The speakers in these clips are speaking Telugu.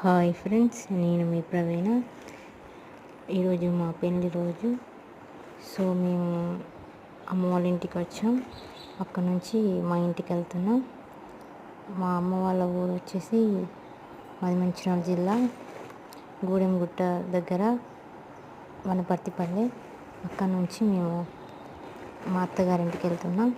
హాయ్ ఫ్రెండ్స్, నేను మీ ప్రవీణ. ఈరోజు మా పెళ్లి రోజు. సో మేము అమ్మ వాళ్ళ ఇంటికి వచ్చాం. అక్కడ నుంచి మా ఇంటికి వెళ్తున్నాం. మా అమ్మ వాళ్ళ ఊరు వచ్చేసి మాది మంచిర్యాల జిల్లా గూడెంగుట్ట దగ్గర వనపర్తిపల్లి. అక్కడ నుంచి మేము మా అత్తగారింటికి వెళ్తున్నాం.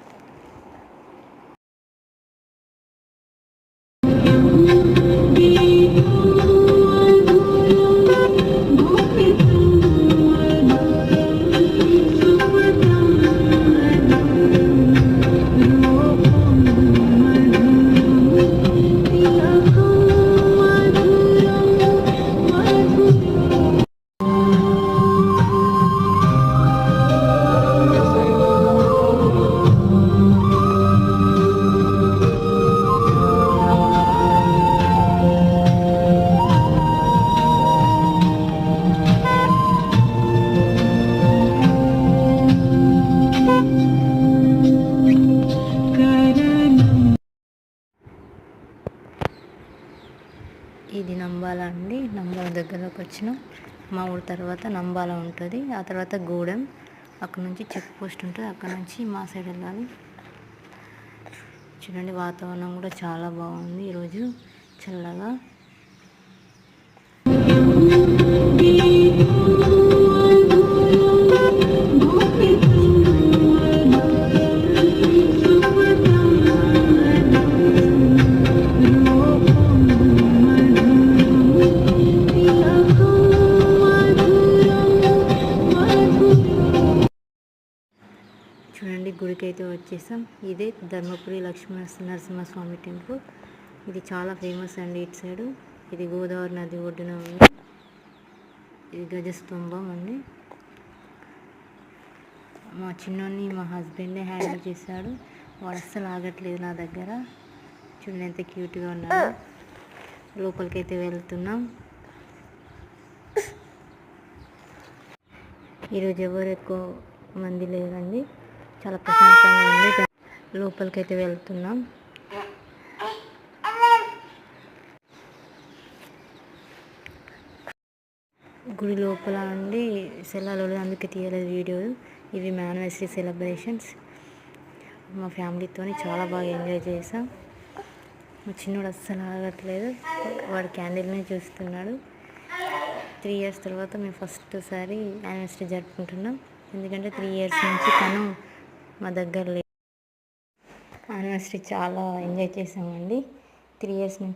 ఇది నంబాల అండి. నంబాల దగ్గరకు వచ్చినాం. మా ఊరి తర్వాత నంబాల ఉంటుంది, ఆ తర్వాత గూడెం. అక్కడ నుంచి చెక్ పోస్ట్ ఉంటుంది, అక్కడ నుంచి మా సైడ్ వెళ్ళాలి. చూడండి, వాతావరణం కూడా చాలా బాగుంది ఈరోజు, చల్లగా. చూడండి, గుడికి అయితే వచ్చేసాం. ఇదే ధర్మపురి లక్ష్మీ నరసింహస్వామి టెంపుల్. ఇది చాలా ఫేమస్ అండి ఇటు సైడు. ఇది గోదావరి నది ఒడ్డున ఉంది. ఇది గజస్తంభం అండి. మా చిన్నోని మా హస్బెండే హ్యాండిల్ చేశాడు. వాడు అస్సలు ఆగట్లేదు నా దగ్గర. చూడండి ఎంత క్యూట్గా ఉన్నాడు. లోపలికి అయితే వెళ్తున్నాం. ఈరోజు ఎవరు ఎక్కువ మంది లేరండి, చాలా ప్రశాంతంగా ఉంది. లోపలికి అయితే వెళ్తున్నాం. గుడి లోపల అండి సెలవులు, అందుకే తీయలేదు వీడియో. ఇవి మా యానివర్సరీ సెలబ్రేషన్స్. మా ఫ్యామిలీతో చాలా బాగా ఎంజాయ్ చేసాం. మా చిన్నోడు అస్సలు ఆగట్లేదు, వాడు క్యాండిల్నే చూస్తున్నాడు. 3 years తర్వాత మేము ఫస్ట్ సారి యానివర్సరీ జరుపుకుంటున్నాం. ఎందుకంటే 3 years నుంచి తను మా దగ్గర లేదు. యానివర్సరీ చాలా ఎంజాయ్ చేసామండి 3 years నుంచి.